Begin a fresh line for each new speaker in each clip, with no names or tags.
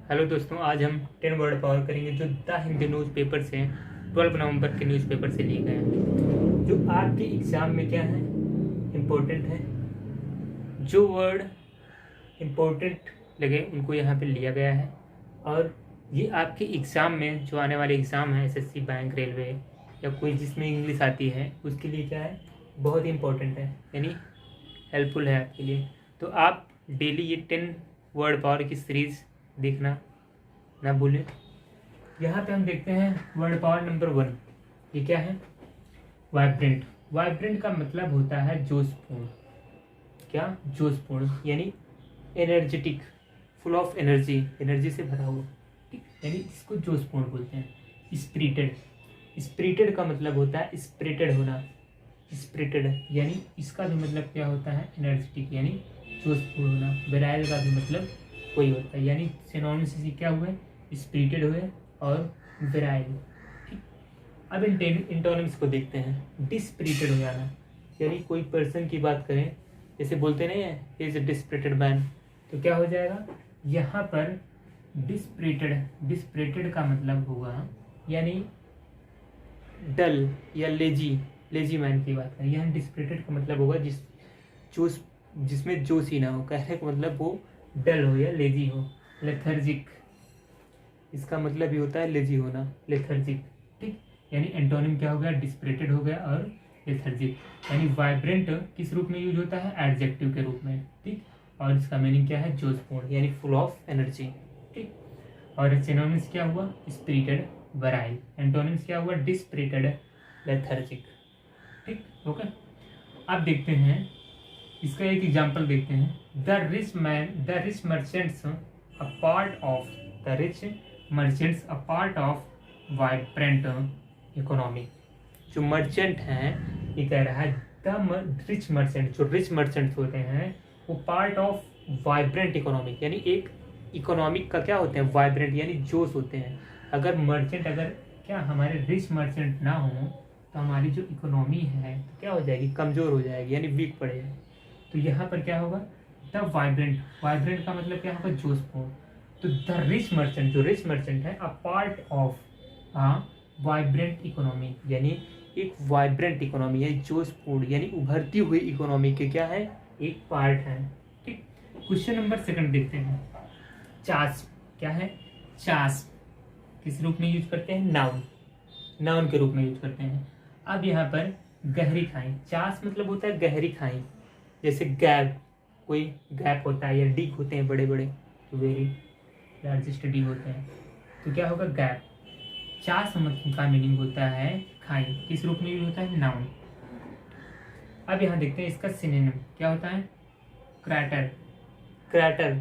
Hello दोस्तों, आज हम 10 वर्ड पावर करेंगे जो द हिंदी न्यूज़पेपर से 12 नवंबर के न्यूज़पेपर से लिए गए हैं, जो आपके एग्ज़ाम में क्या है इम्पोर्टेंट है। जो वर्ड इम्पोर्टेंट लगे उनको यहाँ पे लिया गया है और ये आपके एग्ज़ाम में जो आने वाले एग्ज़ाम है एसएससी, बैंक, रेलवे या कोई जिसमें इंग्लिश आती है उसके लिए क्या है बहुत ही इम्पोर्टेंट है, यानी हेल्पफुल है आपके लिए। तो आप डेली ये 10 वर्ड पावर की सीरीज़ देखना ना भूलें। यहाँ पे हम देखते हैं वर्ड पावर नंबर 1। ये क्या है? वाइब्रेंट। वाइब्रेंट का मतलब होता है जोशपूर्ण। क्या? जोशपूर्ण, यानी energetic, full of energy, energy से भरा हुआ, ठीक, यानी इसको जोशपूर्ण बोलते हैं। स्पिरिटेड। स्पिरिटेड का मतलब होता है स्पिरिटेड होना। स्पिरिटेड यानी इसका भी मतलब क्या होता है एनर्जेटिक, यानी जोशपूर्ण होना। विराइल का भी मतलब वही होता है, यानी सिनोनिम्स से क्या हुए? स्पिरिटेड हुए और विराइल। ठीक, अब इंटोनिम्स को देखते हैं। डिस्पिरिटेड हो जाना, यानी कोई पर्सन की बात करें, जैसे बोलते नहीं है इज ए डिस्पिरिटेड मैन, तो क्या हो जाएगा यहाँ पर डिस्पिरिटेड। डिस्पिरिटेड का मतलब होगा यानी डल या लेजी, लेजी मैन की बात करें। यहाँ डिस्पिरिटेड का मतलब होगा जिसमें जोश ही ना हो। कहने का मतलब वो डल हो या लेजी हो। लेथर्जिक, इसका मतलब ही होता है लेजी होना, लेथर्जिक। ठीक, यानी एंटोनिम क्या हो गया? डिस्पिरिटेड हो गया और लेथर्जिक। यानी वाइब्रेंट किस रूप में यूज होता है? एडजेक्टिव के रूप में। ठीक, और इसका मीनिंग क्या है? जोशपूर्ण, यानी फुल ऑफ एनर्जी। ठीक, और सिनोनिम्स क्या हुआ? स्पिरिटेड, वराइल। एंटोनिम्स क्या हुआ? डिस्पिरिटेड, लेथर्जिक। ठीक, ओके। अब देखते हैं इसका एक एग्जाम्पल देखते हैं। The rich merchants a part of the rich merchants a part of vibrant economy. जो मर्चेंट हैं, ये कह रहा है द रिच मर्चेंट, जो रिच मर्चेंट्स होते हैं वो पार्ट ऑफ वाइब्रेंट इकोनॉमी, यानी एक इकोनॉमिक का क्या होते हैं? वाइब्रेंट, यानी जोश होते हैं। अगर मर्चेंट, अगर क्या हमारे रिच मर्चेंट ना हो तो हमारी जो इकोनॉमी है तो क्या हो जाएगी? कमज़ोर हो जाएगी, यानी वीक पड़ेगी। तो यहाँ पर क्या होगा? The vibrant. वाइब्रेंट का मतलब क्या होगा? जोशपूर्ण। तो द रिच मर्चेंट, जो रिच मर्चेंट है, a part of vibrant economy, यानी एक वाइब्रेंट इकोनॉमी है, जोशपूर्ण यानी उभरती हुई इकोनॉमी के क्या है? एक पार्ट है। ठीक, क्वेश्चन नंबर 2 देखते हैं। चास क्या है? चास किस रूप में यूज करते हैं? नाउन, नाउन के रूप में यूज करते हैं। अब यहाँ पर गहरी खाई। चास मतलब होता है गहरी खाई, जैसे गैप, कोई गैप होता है या डिग होते हैं बड़े बड़े, तो वेरी लार्जेस्ट डिग होते हैं, तो क्या होगा? गैप। चास का मीनिंग होता है खाई, किस रूप में यूज होता है? नाउन। अब यहाँ देखते हैं इसका सिनोनिम क्या होता है? क्रैटर। क्रैटर,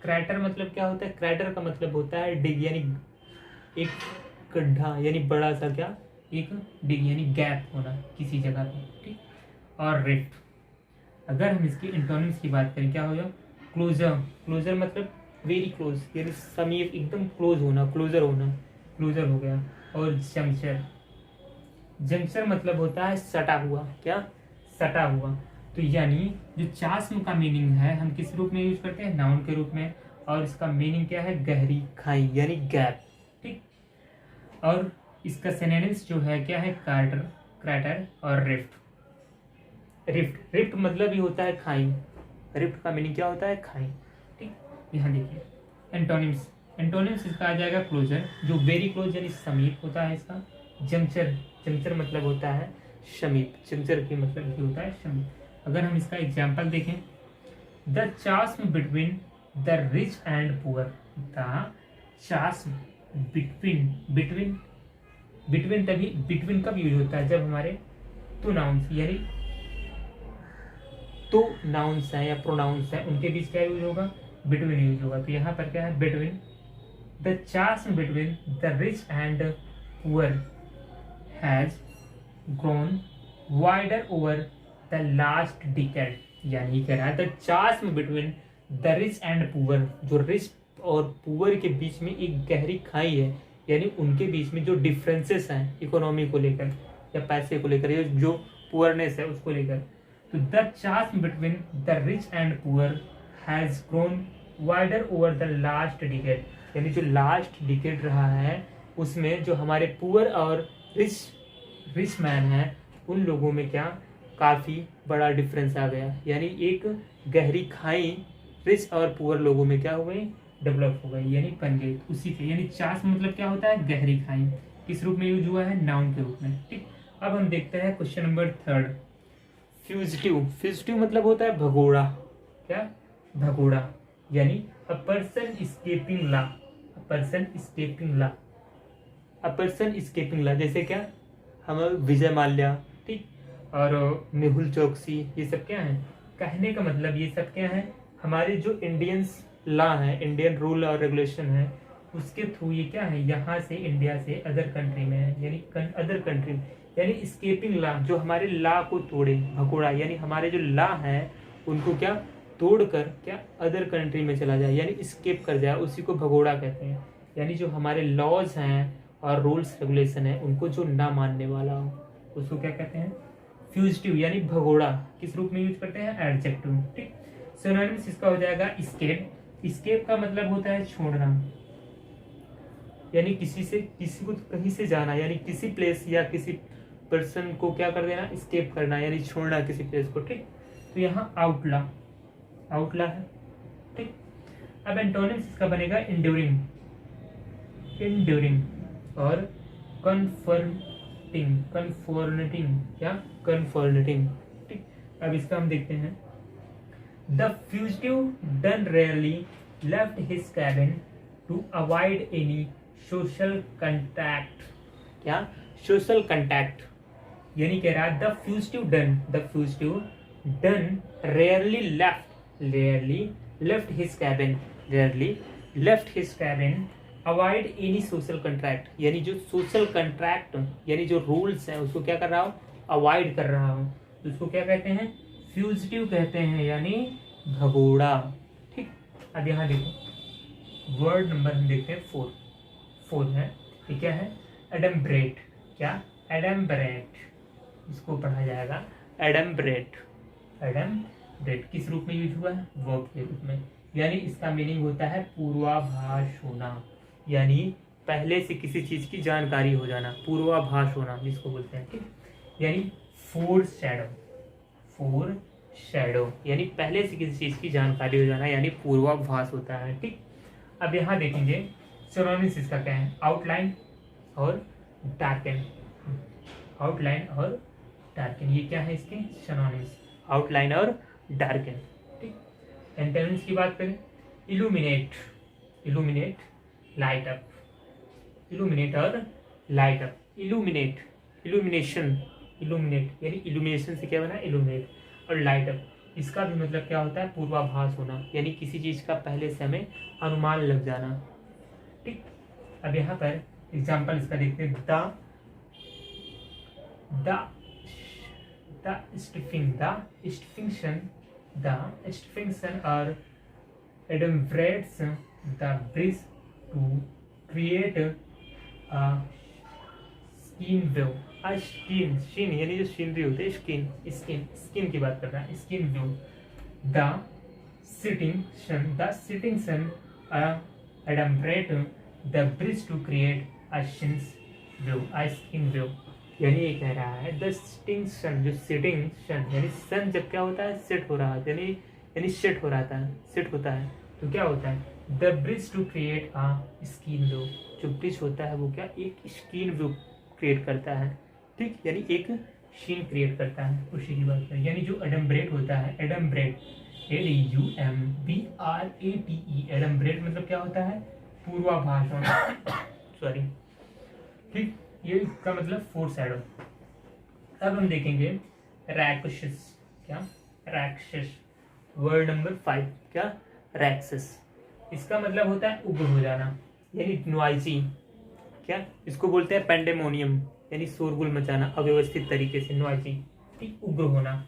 क्रैटर मतलब क्या होता है? क्रैटर का मतलब होता है डिग, यानी एक गड्ढा, यानी बड़ा सा क्या, एक डिग यानी गैप होना किसी जगह पे। ठीक, और रिफ्ट। अगर हम इसकी एंटोनिम्स की बात करें, क्या होगा? क्लोजर। क्लोजर मतलब वेरी क्लोज, यानी समीप, एकदम क्लोज होना, क्लोजर होना, क्लोजर हो गया। और जंक्चर। जंक्चर मतलब होता है सटा हुआ, क्या? सटा हुआ। तो यानी जो चास्म का मीनिंग है हम किस रूप में यूज करते हैं? नाउन के रूप में। और इसका मीनिंग क्या है? गहरी खाई, यानी गैप। ठीक, और इसका सिनोनिम्स जो है क्या है? क्रैटर, क्रैटर और रिफ्ट। रिफ्ट, रिफ्ट मतलब ही होता है खाई। रिफ्ट का मीनिंग क्या होता है? खाई। ठीक, यहाँ देखिए एंटोनिम्स। एंटोनिम्स इसका आ जाएगा क्लोजर, जो वेरी क्लोज यानी समीप होता है इसका। जंक्चर, जंक्चर मतलब होता है समीप, जंक्चर की मतलब होता है समीप। अगर हम इसका एग्जाम्पल देखें, the chasm between the rich and poor. The chasm between, between, between तभी, बिटवीन कब यूज होता है? जब हमारे तो नाउन्स, यानी तो नाउन्स हैं या प्रोनाउंस हैं उनके बीच क्या यूज होगा? बिटवीन यूज होगा। तो यहाँ पर क्या है? Between. The chasm between the rich and poor has grown wider over the last decade. यानी कह रहा है the chasm between the rich and poor, जो रिच और पुअर के बीच में एक गहरी खाई है, यानी उनके बीच में जो डिफरेंसेस हैं इकोनॉमी को लेकर या पैसे को लेकर या जो पुअरनेस है उसको लेकर, तो the chasm between the rich and poor has grown wider over the last decade. यानी जो लास्ट डिकेड रहा है उसमें जो हमारे पुअर और रिच मैन है उन लोगों में क्या काफ़ी बड़ा डिफरेंस आ गया, यानी एक गहरी खाई रिच और पुअर लोगों में क्या हो गई, डेवलप हो गई, यानी बन गई उसी से। यानी चास मतलब क्या होता है, गहरी खाई। किस रूप में यूज हुआ है, नाउन के रूप में। ठीक, अब हम देखते हैं क्वेश्चन नंबर 3, फ्यूजिटिव। फ्यूजिटिव मतलब होता है भगोड़ा। क्या, भगोड़ा, यानी a person escaping law, a person escaping law, a person escaping law. जैसे क्या, हम विजय माल्या, ठीक, और मेहुल चौकसी, ये सब क्या है, कहने का मतलब ये सब क्या है, हमारे जो इंडियंस लॉ है, इंडियन रूल और रेगुलेशन है, उसके थ्रू ये क्या है, यहाँ से इंडिया से अदर कंट्री में है, यानी अदर कंट्री, यानी स्केपिंग लॉ, जो हमारे लॉ को तोड़े, भगोड़ा, यानी हमारे जो लॉ है उनको क्या तोड़कर क्या अदर कंट्री में चला जाए, यानी स्केप कर जाए, उसी को भगोड़ा कहते हैं। यानी जो हमारे लॉज हैं और रूल्स रेगुलेशन है उनको जो ना मानने वाला हो उसको क्या कहते हैं, फ्यूजिटिव, यानी भगोड़ा। किस रूप में यूज करते हैं, एडजेक्टिव। ठीक, सिनोनिम्स इसका हो जाएगा स्केप। स्केप का मतलब होता है छोड़ना, यानी किसी को कहीं से जाना, यानी किसी प्लेस या किसी पर्सन को क्या कर देना, स्केप करना, यानी छोड़ना किसी प्लेस को। ठीक, तो यहाँ आउटला, आउटला है। ठीक, अब एंटोनिम्स इसका बनेगा इंड्यूरिंग, इंड्यूरिंग, और कन्फर्टिंग, कन्फोर्नेटिंग, क्या, कन्फोर्नेटिंग। ठीक, अब इसका हम देखते हैं। The fugitive Don rarely left his cabin to avoid any social contact. क्या, सोशल कंटैक्ट, यानी कह रहा है the fugitive Don, the fugitive Don rarely left his cabin, rarely left his cabin, avoid any social contract, यानी जो social contract यानी जो rules है उसको क्या कर रहा हूँ, अवॉइड कर रहा हूँ, तो उसको क्या कहते हैं, फ्यूजिटिव कहते हैं, यानी भगोड़ा। ठीक, अब यहाँ देखो वर्ड नंबर हम देखते हैं 4 है, ये क्या है, एडम्ब्रेट। क्या, एडम्ब्रेट, इसको पढ़ा जाएगा एडम्ब्रेट। एडम्ब्रेट किस रूप में यूज हुआ है, वर्ब के रूप में, यानी इसका मीनिंग होता है पूर्वाभास होना, यानी पहले से किसी चीज की जानकारी हो जाना, पूर्वाभास होना जिसको बोलते हैं। ठीक, यानी फोर शैडो, यानी पहले से किसी चीज की जानकारी हो जाना, यानी पूर्वाभास होता है। ठीक, अब यहाँ देखेंगे सिनोनिम्स इसका क्या है, आउटलाइन और डार्कन, आउटलाइन और डार्कन, ये क्या है इसके सिनोनिम्स, आउटलाइन और डार्कन। ठीक, एंटोनिम्स की बात करें, illuminate, illuminate, light up, illuminate और light up, illuminate, illumination, illuminate, यानी इल्यूमिनेशन से क्या बना, इल्यूमिनेट, और लाइट अप, इसका भी मतलब क्या होता है, पूर्वाभास होना, यानी किसी चीज का पहले से हमें अनुमान लग जाना। ठीक, अब यहाँ पर एग्जाम्पल इसका देखते हैं, the Stephenson or adumbrates the bridge to create a skin view, a skin यानी जो सीनरी होते हैं, स्किन की बात कर रहा है, skin view. the sitting sun adumbrate the bridge to create a skin view, यानी ये कह रहा है द सिटिंग सन, जो सिटिंग सन यानी सन जब क्या होता है, सेट हो रहा है, यानी सेट हो रहा था, सेट होता है, तो क्या होता है, the bridge to create a skin view, जो ब्रिज होता है वो क्या, एक स्किन व्यू क्रिएट करता है। ठीक, यानी एक सीन क्रिएट करता है, उसी की बात करें। यानी जो एडम्ब्रेट होता है, एडम्ब्रेट, ADUMBRATE, एडम्ब्रेट मतलब क्या होता है, पूर्वाभास होना, सॉरी। ठीक, ये इसका मतलब फोर शैडो। अब हम देखेंगे राक्षस। क्या, राक्षस, वर्ड नंबर 5, क्या, राक्षस, इसका मतलब होता है उग्र हो जाना, यानी नॉइजी। क्या, इसको बोलते हैं पेंडेमोनियम, यानी शोरगुल मचाना अव्यवस्थित तरीके से, नॉइजी। ठीक, उग्र होना,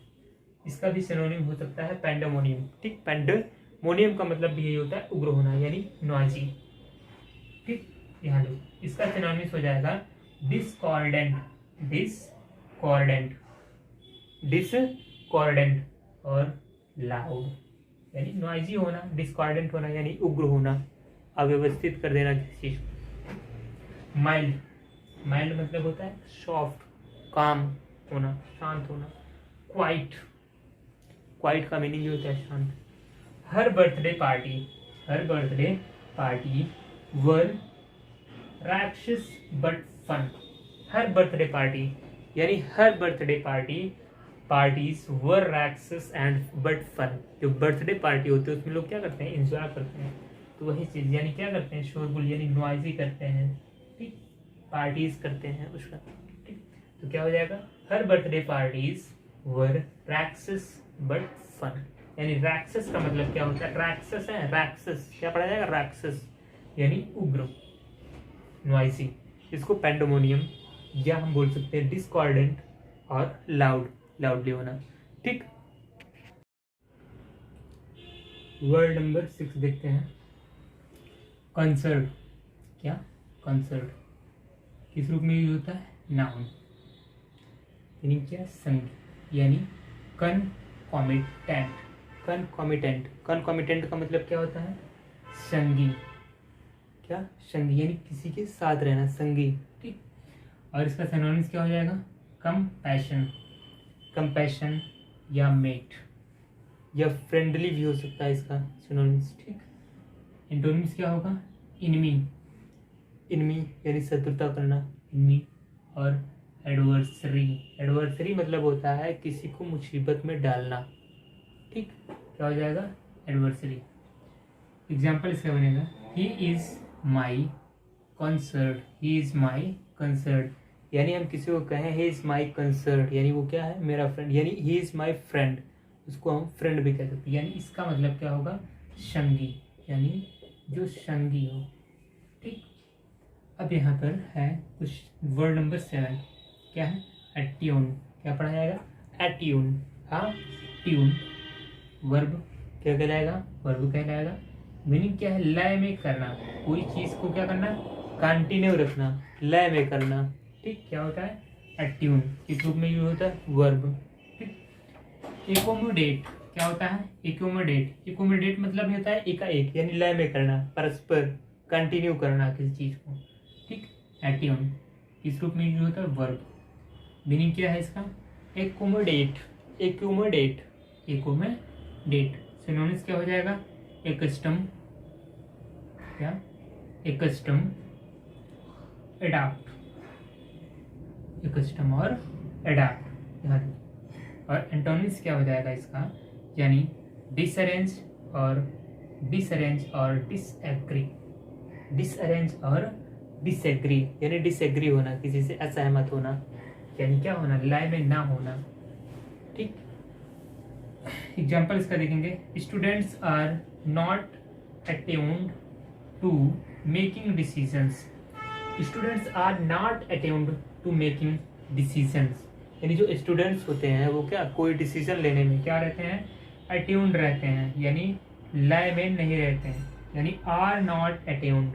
इसका भी सिनोनिम हो सकता है पेंडेमोनियम। ठीक, पेंडेमोनियम का मतलब भी यही होता है उग्र होना, यानी नॉइजी। ठीक, यहाँ लो, इसका सिनोनिम हो जाएगा डिस्कॉर्डेंट, डिस्कॉर्डेंट और लाउड, यानी नॉइजी होना, डिस्कॉर्डेंट होना यानी उग्र होना, अव्यवस्थित कर देना किसी चीज को। माइल्ड, माइल्ड मतलब होता है सॉफ्ट, काम होना, शांत होना। क्वाइट, क्वाइट का मीनिंग भी होता है शांत। Her birthday party, her birthday party were raucous but fun. Her birthday party यानी हर birthday party, parties were raucous and but fun. जो बर्थडे पार्टी होती है उसमें लोग क्या करते हैं, एंजॉय करते हैं। तो वही चीज यानी क्या करते हैं, शोरगुल यानी नॉइजी करते हैं, ठीक, पार्टीज करते हैं उसका, ठीक। तो क्या हो जाएगा, her birthday parties were raucous but fun. यानी रैक्सस का मतलब क्या होता है, रैक्सस है, रैक्सस क्या पढ़ा जाएगा, रैक्सस यानी उग्र, नॉइसी। इसको पेंडोमोनियम या हम बोल सकते हैं डिस्कॉर्डेंट और लाउड, लाउडली होना, ठीक। वर्ड नंबर 6 देखते हैं। कंसर्ट, क्या कंसर्ट किस रूप में यूज होता है, नाउन, यानी क्या, संग यानी कनकॉमिटेंट। कनकॉमिटेंट, कनकॉमिटेंट का मतलब क्या होता है, संगी, क्या संगी यानी किसी के साथ रहना, संगी, ठीक। और इसका सिनोनिम्स क्या हो जाएगा, कंपैशन, कंपैशन या मेट या फ्रेंडली भी हो सकता है इसका सिनोनिम्स, ठीक। एंटोनिम्स क्या होगा, इनमी, इनमी यानी शत्रुता करना, इनमी। और एडवर्सरी, एडवर्सरी मतलब होता है किसी को मुसीबत में डालना, ठीक। क्या हो जाएगा, एडवर्सरी। एग्जाम्पल इसका बनेगा, he is my concert, he is my concert यानी हम किसी को कहें ही इज माई कंसर्ट यानी वो क्या है, मेरा फ्रेंड, यानी ही इज माई फ्रेंड, उसको हम फ्रेंड भी कह सकते हैं। यानी इसका मतलब क्या होगा, संगी यानी जो संगी हो, ठीक। अब यहाँ पर है कुछ वर्ड नंबर 7, क्या है, एट्यून। क्या पढ़ा जाएगा, एट्यून, हाँ, ट्यून वर्ब क्या कहलाएगा, वर्ब कहलाएगा। मीनिंग क्या है, लय में करना, कोई चीज को क्या करना, कंटिन्यू रखना, लय में करना, ठीक। क्या होता है, एट्यून किस रूप में यूज होता है, वर्ब, ठीक। एकोमोडेट क्या होता है, एकोमोडेट, एकोमोडेट मतलब होता है एकाएक यानी लय में करना, परस्पर कंटिन्यू करना किसी चीज को, ठीक। एट्यून किस रूप में यूज होता है, वर्ब। मीनिंग क्या है इसका, एकोमोडेट, एकोमोडेट, एकोमोडेट। सिनोनिम्स क्या हो जाएगा, एकस्टम, क्या, एकस्टम, एडाप्ट, एकस्टम और एडाप्ट। और एंटोनिम्स क्या हो जाएगा इसका, यानी डिसअरेंज और डिसअरेंज और डिसएग्री, डिसअरेंज और डिसएग्री यानी डिसएग्री होना, किसी से असहमत होना, यानी क्या होना, लय में ना होना, ठीक। एग्जाम्पल इसका देखेंगे, students are not attuned to making decisions, students are not attuned to making decisions यानी जो स्टूडेंट्स होते हैं वो क्या, कोई डिसीजन लेने में क्या रहते हैं, अट्यून्ड रहते हैं यानी लय में नहीं रहते हैं, यानी आर नॉट अट्यून्ड,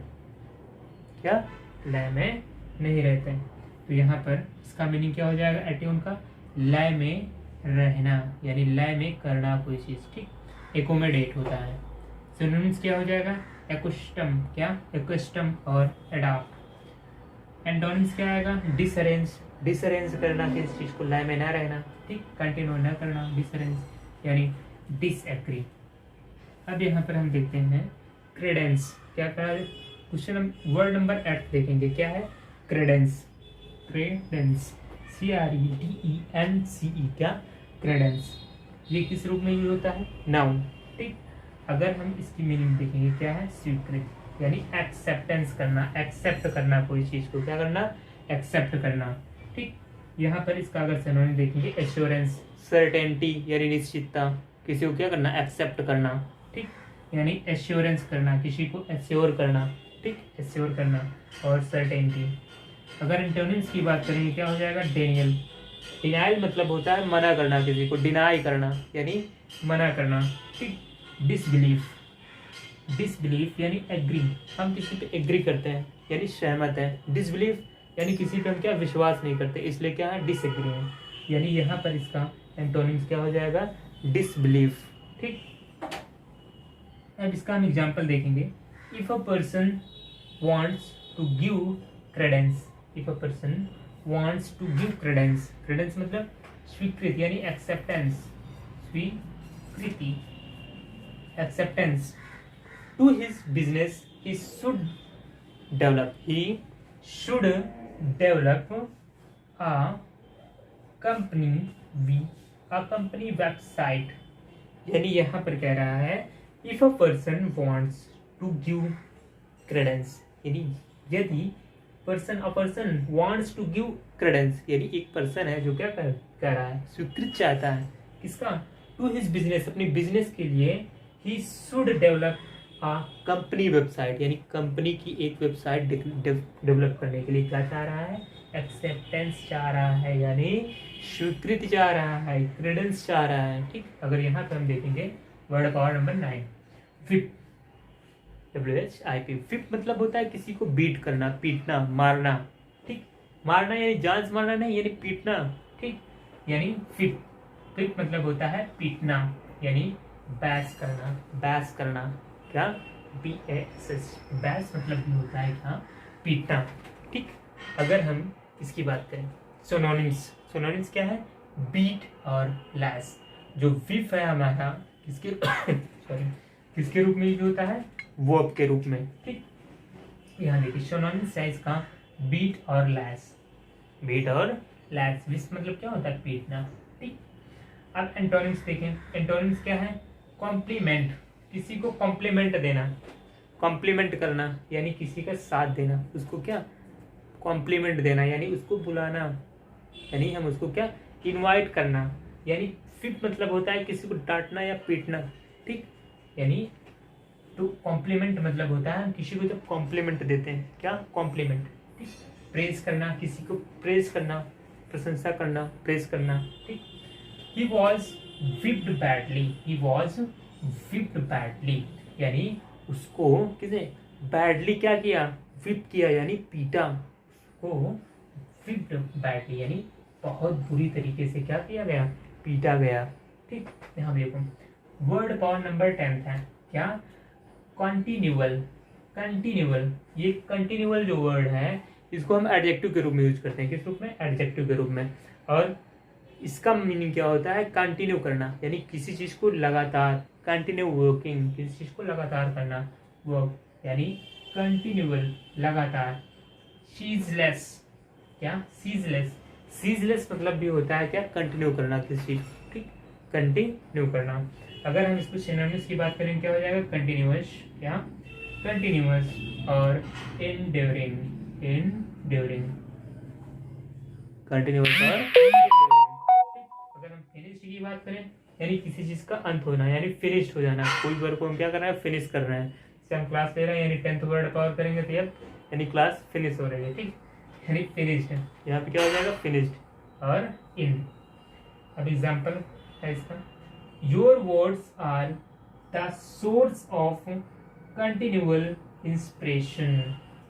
क्या, लय में नहीं रहते हैं। तो यहाँ पर इसका मीनिंग क्या हो जाएगा, अट्यून का, लय में रहना यानी लय में करना कोई चीज, ठीक। एकोमोडेट होता है। सिनोनिम्स क्या हो जाएगा, एक्स्टम, क्या, एक्स्टम और एडाप्ट। एंटोनिम्स क्या आएगा, डिसअरेंज, डिसअरेंज करना किसी चीज को, लय में ना रहना, ठीक, कंटिन्यू न करना, डिसअरेंज यानी डिसएग्री। अब यहाँ पर हम देखते हैं क्रेडेंस, क्या कहा, क्वेश्चन वर्ड नंबर 8 देखेंगे, क्या है, क्रेडेंस, क्रेडेंस, CREDENCE, क्या, क्रेडेंस। ये किस रूप में यूज होता है, नाउन, ठीक। अगर हम इसकी मीनिंग देखेंगे, क्या है, स्वीकृत यानी एक्सेप्टेंस करना, एक्सेप्ट करना कोई चीज को, क्या करना, एक्सेप्ट करना, ठीक। यहाँ पर इसका अगर सिनोनिम देखेंगे, एश्योरेंस, सर्टेनिटी यानी निश्चितता, किसी को क्या करना, एक्सेप्ट करना, ठीक, यानी एश्योरेंस करना, किसी को एश्योर करना, ठीक, एश्योर करना और सर्टेनिटी। अगर एंटोनिम्स की बात करेंगे, क्या हो जाएगा, डेनियल, डिनाइल मतलब होता है मना करना, किसी को डिनाई करना यानी मना करना, ठीक। डिसबिलीफ, डिसबिलीफ यानी एग्री, हम किसी पे एग्री करते हैं यानी सहमत है। डिसबिलीफ यानी किसी पे हम क्या, विश्वास नहीं करते, इसलिए क्या है, डिसएग्री है, यानी यहाँ पर इसका एंटोनिम्स क्या हो जाएगा, डिसबिलीफ, ठीक। अब इसका हम एग्जाम्पल देखेंगे, if a person wants to give credence, if a person wants to give credence, credence मतलब स्वीकृति यानी एक्सेप्टेंस, स्वीकृति, acceptance to his business, he should develop a company website। यानी यहाँ पर कह रहा है if a person wants to give credence, यानी यदि a person wants to give credence, यानी एक पर्सन है जो क्या कर रहा है, स्वीकृत चाहता है किसका, टू हिज बिजनेस, अपनी बिजनेस के लिए, he should develop a company website, यानी कंपनी की एक वेबसाइट डेवलप करने के लिए क्या चाह रहा है, एक्सेप्टेंस चाह रहा है, यानी स्वीकृति चाह रहा है, क्रेडेंस चाह रहा है। ठीक, अगर यहाँ पे हम देखेंगे word power number 9, whip, WHIP, whip मतलब होता है किसी को बीट करना, पीटना, मारना। ठीक, मारना यानी जान मारना नहीं, यानी पीटना। ठीक, यानी विप, विप मतलब होता है पीटना, यानी बैस करना, बैस करना, क्या, BASS, बैस मतलब भी होता है क्या, पीटना। ठीक, अगर हम इसकी बात करें सोनोनिम्स, सोनोनिम्स क्या है, बीट और लैस। जो विप है हमारा किसके सॉरी किसके रूप में यूज होता है, वर्ब के रूप में। ठीक, यहाँ देखिए सोनोनिम्स है इसका बीट और लैस, बीट और लैस, विप मतलब क्या होता है, पीटना। ठीक, अब एंटोनिम्स देखें, एंटोनिम्स क्या है, कॉम्प्लीमेंट, किसी को कॉम्प्लीमेंट देना, कॉम्प्लीमेंट करना यानी किसी का साथ देना, उसको क्या, कॉम्प्लीमेंट देना, यानी उसको बुलाना, यानी हम उसको क्या, इनवाइट करना। यानी फिप मतलब होता है किसी को डांटना या पीटना। ठीक, यानी तो कॉम्प्लीमेंट मतलब होता है किसी को जब कॉम्प्लीमेंट देते हैं, क्या, कॉम्प्लीमेंट। ठीक, प्रेज करना, किसी को प्रेज करना, प्रशंसा करना, प्रेज करना। ठीक, he was whipped badly, he was whipped badly, यानी उसको किसने बैडली क्या किया, विप किया, यानी पीटा, उसको विप्ड बैडली यानी बहुत बुरी तरीके से क्या किया गया, पीटा गया। ठीक, यहाँ देखो वर्ड पावर नंबर 10 है क्या, कॉन्टिन्यूअल, कंटिन्यूअल, ये कंटिन्यूअल जो वर्ड है इसको हम एडजेक्टिव के रूप में यूज करते हैं, किस रूप में, एडजेक्टिव के रूप में। और इसका मीनिंग क्या होता है, कंटिन्यू करना, यानी किसी चीज को लगातार, कंटिन्यू वर्किंग, किसी चीज को लगातार करना, वर्क, यानी कंटिन्यूअल, लगातार। सीजलेस, क्या, सीजलेस, सीजलेस मतलब भी होता है क्या, कंटिन्यू करना किसी चीज। ठीक, कंटिन्यू करना। अगर हम इसको सिनोनिम्स की बात करें क्या हो जाएगा, कंटिन्यूअस, क्या, कंटिन्यूअस और एंड्यूरिंग, एंड्यूरिंग, कंटिन्यूअस और अगर हम फिनिश्ड की बात करें यानी किसी चीज का अंत होना, यानी फिनिश्ड हो जाना, कोई वर्ड को हम क्या कर रहे हैं, फिनिश कर रहे हैं। जैसे हम क्लास ले रहे हैं यानी 10th वर्ड पावर करेंगे तो यानी क्लास फिनिश हो रही है। ठीक, यानी फिनिश्ड है, यहाँ पे क्या हो जाएगा, फिनिश्ड और इन। अब एग्जाम्पल है इसका, your words are the source of continual inspiration,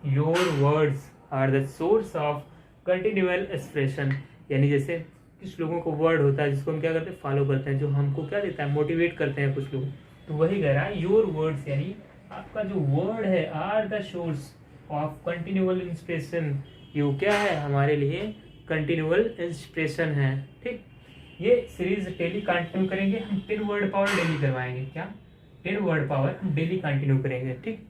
your words are the source of continual inspiration, यानी जैसे कुछ लोगों को वर्ड होता है जिसको हम क्या करते हैं, फॉलो करते हैं, जो हमको क्या देता है, मोटिवेट करते हैं कुछ लोग, तो वही कह रहा है योर वर्ड्स, यानी आपका जो वर्ड है, are the source of continual inspiration, ये क्या है, हमारे लिए कंटिन्यूअल इंस्पिरेशन है। ठीक, ये सीरीज डेली कंटिन्यू करेंगे हम, 10 वर्ड पावर डेली करवाएंगे, क्या, 10 वर्ड पावर हम डेली कंटिन्यू करेंगे। ठीक,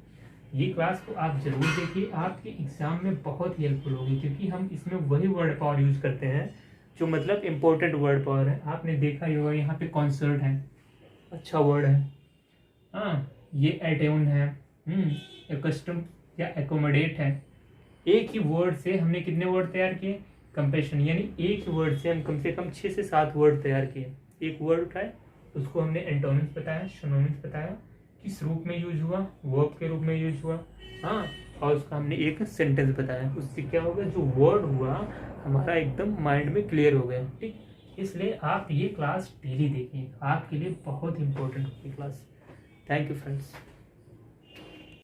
ये क्लास को आप जरूर देखिए, आपके एग्जाम में बहुत हेल्पफुल होगी, क्योंकि हम इसमें वही वर्ड पावर यूज करते हैं जो मतलब इम्पोर्टेंट वर्ड पावर है। आपने देखा ही होगा यहाँ पे कॉन्सर्ट है, अच्छा वर्ड है। हाँ, ये एट्यून है, कस्टम या एकोमोडेट है। एक ही वर्ड से हमने कितने वर्ड तैयार किए, कंपेशन, यानी एक ही वर्ड से हम कम से कम 6 से 7 वर्ड तैयार किए। एक वर्ड उठाए, उसको हमने एंटोनिम्स बताया, सिनोनिम्स बताया, किस रूप में यूज हुआ, वर्ब के रूप में यूज हुआ, हाँ, और उसका हमने एक सेंटेंस बताया। उससे क्या होगा, जो वर्ड हुआ हमारा एकदम माइंड में क्लियर हो गया। ठीक, इसलिए आप ये क्लास डेली देखिए, आपके लिए बहुत इंपॉर्टेंट होगी क्लास। Thank you friends.